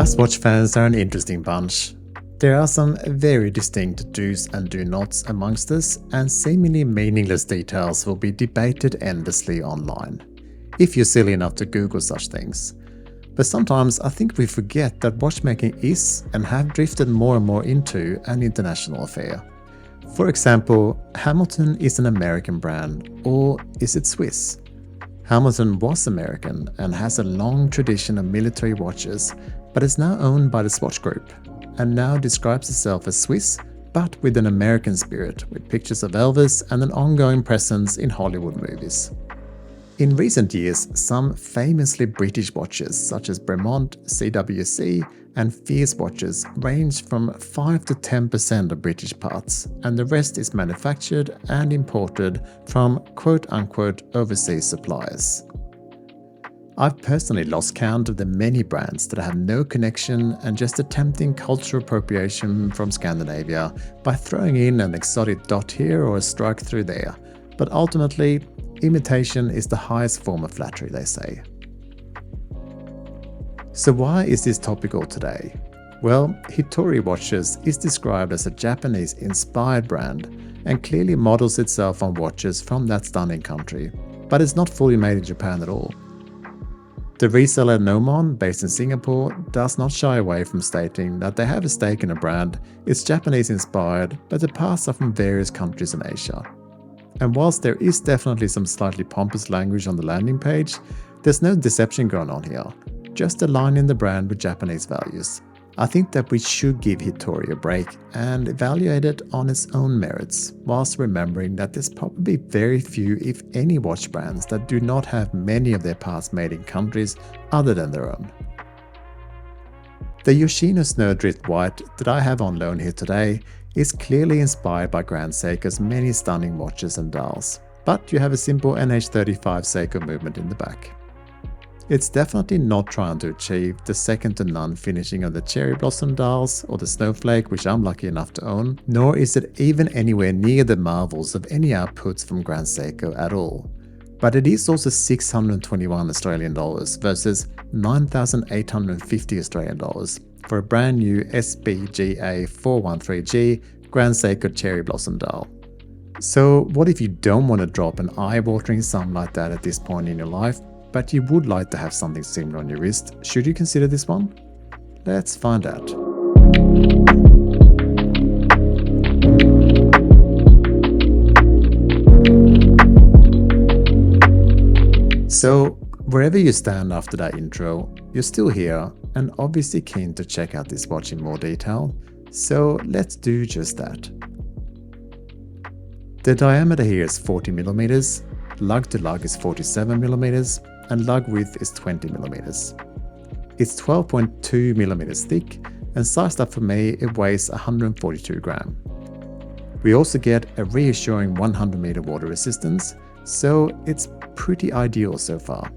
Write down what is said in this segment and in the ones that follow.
Us watch fans are an interesting bunch. There are some very distinct do's and do nots amongst us, and seemingly meaningless details will be debated endlessly online, if you're silly enough to Google such things. But sometimes I think we forget that watchmaking is and have drifted more and more into an international affair. For example, Hamilton is an American brand, or is it Swiss? Hamilton was American and has a long tradition of military watches, but is now owned by the Swatch Group, and now describes itself as Swiss, but with an American spirit, with pictures of Elvis and an ongoing presence in Hollywood movies. In recent years, some famously British watches such as Bremont, CWC and Fierce watches range from 5 to 10% of British parts, and the rest is manufactured and imported from quote-unquote overseas suppliers. I've personally lost count of the many brands that have no connection and just attempting cultural appropriation from Scandinavia by throwing in an exotic dot here or a strike through there, but ultimately, imitation is the highest form of flattery, they say. So why is this topical today? Well, Hitori Watches is described as a Japanese-inspired brand and clearly models itself on watches from that stunning country, but it's not fully made in Japan at all. The reseller Nomon, based in Singapore, does not shy away from stating that they have a stake in a brand. It's Japanese-inspired, but the parts are from various countries in Asia. And whilst there is definitely some slightly pompous language on the landing page, there's no deception going on here, just aligning the brand with Japanese values. I think that we should give Hitori a break and evaluate it on its own merits, whilst remembering that there's probably very few, if any, watch brands that do not have many of their parts made in countries other than their own. The Yoshino Snowdrift White that I have on loan here today is clearly inspired by Grand Seiko's many stunning watches and dials, but you have a simple NH35 Seiko movement in the back. It's definitely not trying to achieve the second-to-none finishing of the cherry blossom dials or the snowflake, which I'm lucky enough to own, nor is it even anywhere near the marvels of any outputs from Grand Seiko at all. But it is also 621 Australian dollars versus 9,850 Australian dollars for a brand new SBGA 413G Grand Seiko cherry blossom dial. So what if you don't want to drop an eye-watering sum like that at this point in your life, but you would like to have something similar on your wrist? Should you consider this one? Let's find out. So, wherever you stand after that intro, you're still here and obviously keen to check out this watch in more detail, so let's do just that. The diameter here is 40mm, lug to lug is 47mm, and lug width is 20mm. It's 12.2mm thick, and sized up for me it weighs 142 grams. We also get a reassuring 100-meter water resistance, so it's pretty ideal so far.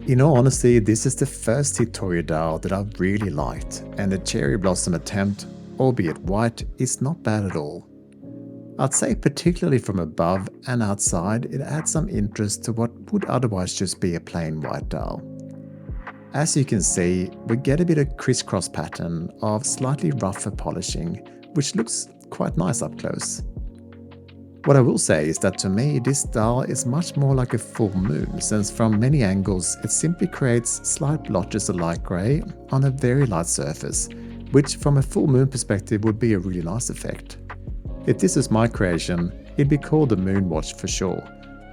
In all honesty, this is the first Hitori dial that I've really liked, and the cherry blossom attempt, albeit white, is not bad at all. I'd say particularly from above and outside, it adds some interest to what would otherwise just be a plain white dial. As you can see, we get a bit of crisscross pattern of slightly rougher polishing, which looks quite nice up close. What I will say is that to me, this dial is much more like a full moon, since from many angles it simply creates slight blotches of light grey on a very light surface, which from a full moon perspective would be a really nice effect. If this is my creation, it'd be called a moon watch for sure,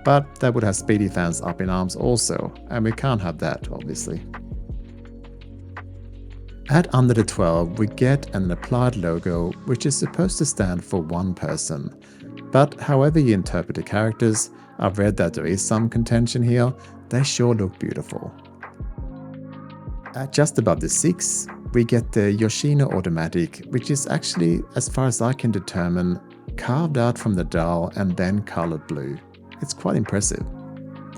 but that would have Speedy fans up in arms also, and we can't have that obviously. At under the 12 we get an applied logo which is supposed to stand for one person, but however you interpret the characters, I've read that there is some contention here, they sure look beautiful. At just above the 6, we get the Yoshino Automatic, which is actually, as far as I can determine, carved out from the dial and then colored blue. It's quite impressive.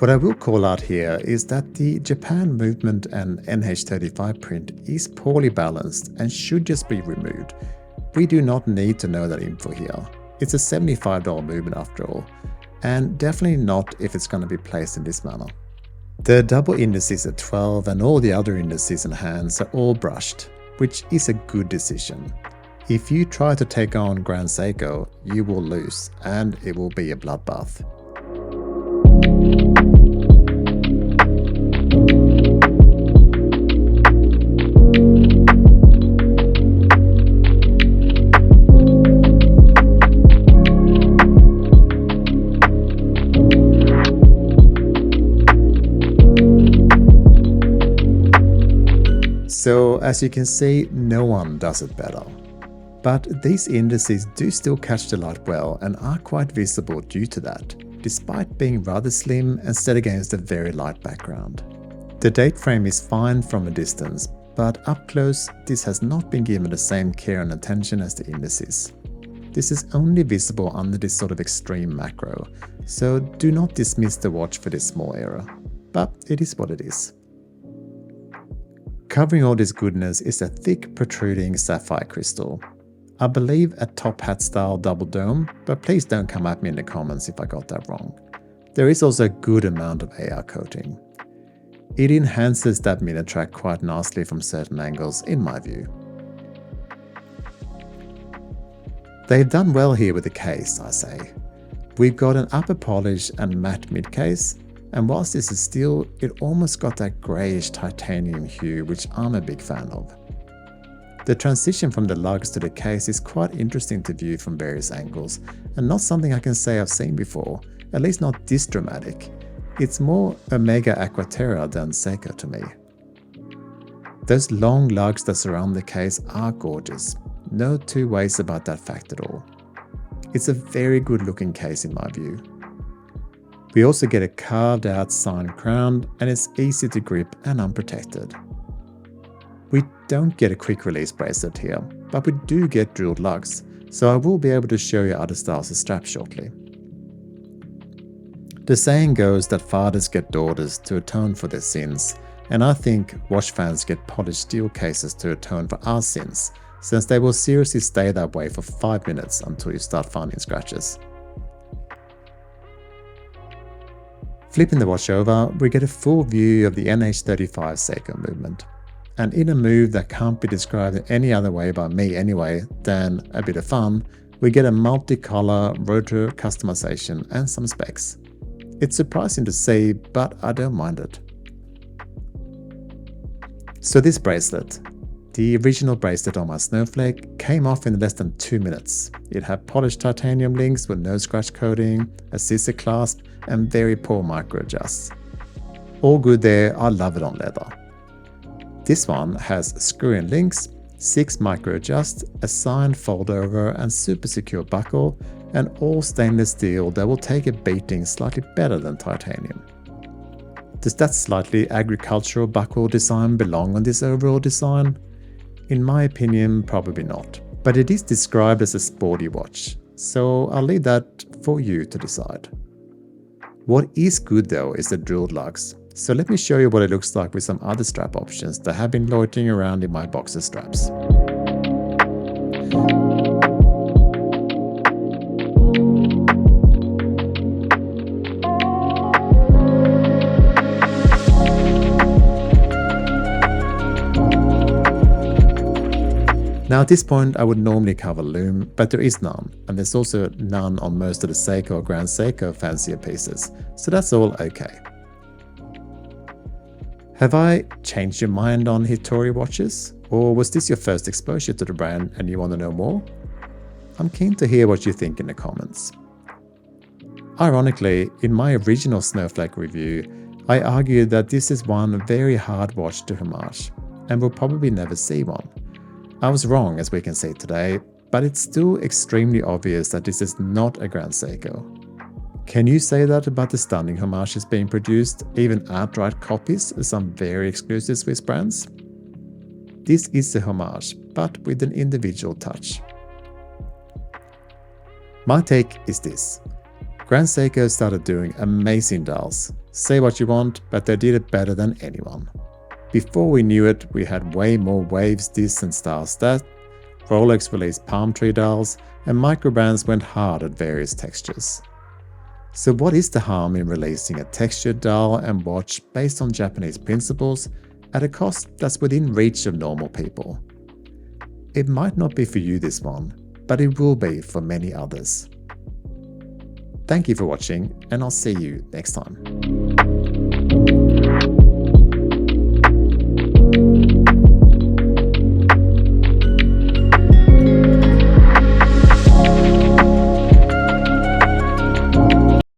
What I will call out here is that the Japan movement and NH35 print is poorly balanced and should just be removed. We do not need to know that info here. It's a $75 movement after all, and definitely not if it's going to be placed in this manner. The double indices at 12 and all the other indices and hands are all brushed, which is a good decision. If you try to take on Grand Seiko, you will lose, and it will be a bloodbath. So as you can see, no one does it better. But these indices do still catch the light well and are quite visible due to that, despite being rather slim and set against a very light background. The date frame is fine from a distance, but up close this has not been given the same care and attention as the indices. This is only visible under this sort of extreme macro, so do not dismiss the watch for this small error, but it is what it is. Covering all this goodness is a thick protruding sapphire crystal. I believe a top hat style double dome, but please don't come at me in the comments if I got that wrong. There is also a good amount of AR coating. It enhances that minute track quite nicely from certain angles in my view. They've done well here with the case, I say. We've got an upper polish and matte mid case, and whilst this is steel, it almost got that greyish titanium hue, which I'm a big fan of. The transition from the lugs to the case is quite interesting to view from various angles, and not something I can say I've seen before, at least not this dramatic. It's more Omega Aquaterra than Seiko to me. Those long lugs that surround the case are gorgeous, no two ways about that fact at all. It's a very good looking case in my view. We also get a carved out signed crown, and it's easy to grip and unprotected. We don't get a quick release bracelet here, but we do get drilled lugs, so I will be able to show you other styles of straps shortly. The saying goes that fathers get daughters to atone for their sins, and I think watch fans get polished steel cases to atone for our sins, since they will seriously stay that way for 5 minutes until you start finding scratches. Flipping the watch over, we get a full view of the NH35 Seiko movement. And in a move that can't be described in any other way by me anyway than a bit of fun, we get a multicolor rotor customization and some specs. It's surprising to see, but I don't mind it. So this bracelet, the original bracelet on my Snowflake, came off in less than 2 minutes. It had polished titanium links with no scratch coating, a scissor clasp, and very poor micro adjusts. All good there, I love it on leather. This one has screw-in links, 6 micro adjusts, a signed fold over and super secure buckle, and all stainless steel that will take a beating slightly better than titanium. Does that slightly agricultural buckle design belong on this overall design? In my opinion, probably not, but it is described as a sporty watch, so I'll leave that for you to decide. What is good though is the drilled lugs, so let me show you what it looks like with some other strap options that have been loitering around in my boxer straps. Now at this point I would normally cover loom, but there is none, and there's also none on most of the Seiko or Grand Seiko fancier pieces, so that's all okay. Have I changed your mind on Hitori watches? Or was this your first exposure to the brand and you want to know more? I'm keen to hear what you think in the comments. Ironically, in my original Snowflake review, I argued that this is one very hard watch to homage, and will probably never see one. I was wrong, as we can see today, but it's still extremely obvious that this is not a Grand Seiko. Can you say that about the stunning homages being produced, even outright copies of some very exclusive Swiss brands? This is a homage, but with an individual touch. My take is this. Grand Seiko started doing amazing dials. Say what you want, but they did it better than anyone. Before we knew it, we had way more waves, discs and styles that. Rolex released palm tree dials, and micro brands went hard at various textures. So what is the harm in releasing a textured dial and watch based on Japanese principles at a cost that's within reach of normal people? It might not be for you this one, but it will be for many others. Thank you for watching, and I'll see you next time.